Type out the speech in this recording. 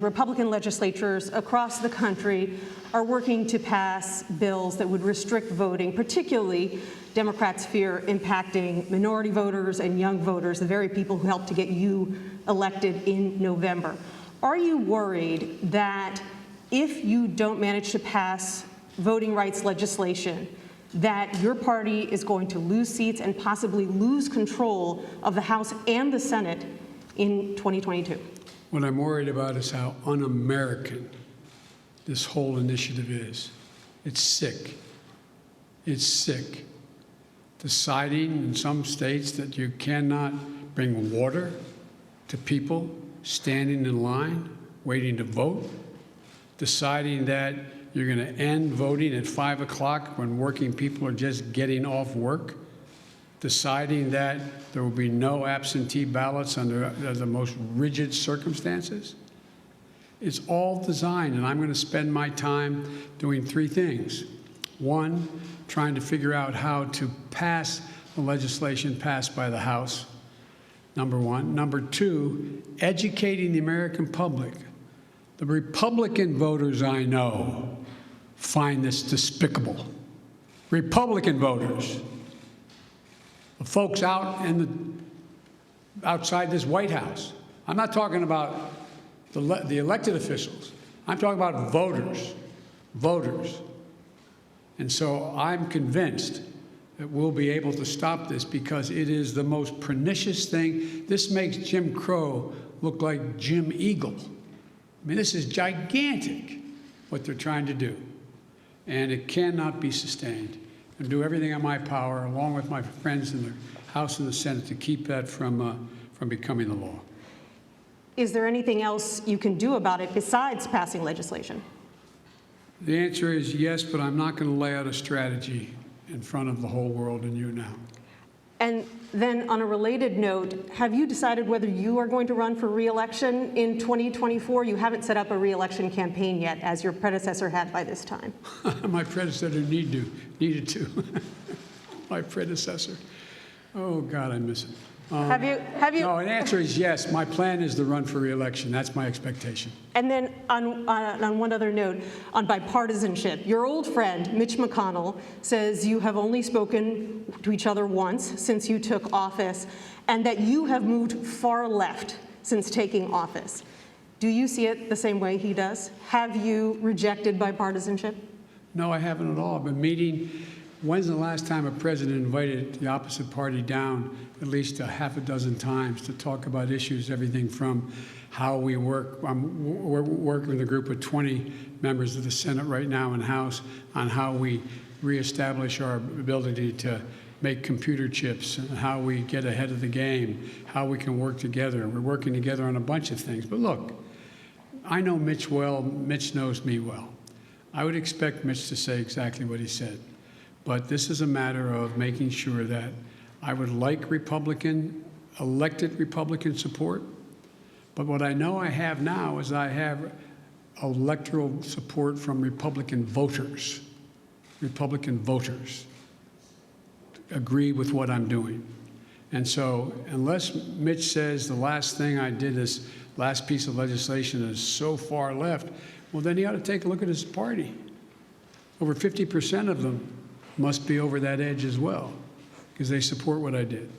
Republican legislatures across the country are working to pass bills that would restrict voting, particularly Democrats fear impacting minority voters and young voters, the very people who helped to get you elected in November. Are you worried that if you don't manage to pass voting rights legislation, that your party is going to lose seats and possibly lose control of the House and the Senate in 2022? What I'm worried about is how un-American this whole initiative is. It's sick. It's sick. Deciding in some states that you cannot bring water to people standing in line, waiting to vote. Deciding that you're going to end voting at 5 o'clock when working people are just getting off work. Deciding that there will be no absentee ballots under the most rigid circumstances. It's all designed, and I'm going to spend my time doing three things. One, trying to figure out how to pass the legislation passed by the House, number one. Number two, educating the American public. The Republican voters I know find this despicable. Republican voters. The folks outside this White House. I'm not talking about the elected officials. I'm talking about voters. And so I'm convinced that we'll be able to stop this because it is the most pernicious thing. This makes Jim Crow look like Jim Eagle. I mean, this is gigantic, what they're trying to do. And it cannot be sustained. And do everything in my power, along with my friends in the House and the Senate, to keep that from becoming the law. Is there anything else you can do about it besides passing legislation? The answer is yes, but I'm not going to lay out a strategy in front of the whole world and you now. And then on a related note, have you decided whether you are going to run for re-election in 2024? You haven't set up a re-election campaign yet, as your predecessor had by this time. My predecessor needed to. My predecessor. Oh, God, I miss him. Have you? No, the answer is yes. My plan is to run for re-election. That's my expectation. And then on one other note, on bipartisanship, your old friend, Mitch McConnell, says you have only spoken to each other once since you took office, and that you have moved far left since taking office. Do you see it the same way he does? Have you rejected bipartisanship? No, I haven't at all. I've been meeting. When's the last time a president invited the opposite party down at least a half a dozen times to talk about issues, everything from how we work. We're working with a group of 20 members of the Senate right now and House on how we reestablish our ability to make computer chips and how we get ahead of the game, how we can work together. We're working together on a bunch of things. But look, I know Mitch well. Mitch knows me well. I would expect Mitch to say exactly what he said. But this is a matter of making sure that I would like elected Republican support. But what I know I have now is I have electoral support from Republican voters. Republican voters agree with what I'm doing. And so unless Mitch says the last thing I did, this last piece of legislation, is so far left, well, then he ought to take a look at his party. Over 50% of them must be over that edge as well, because they support what I did.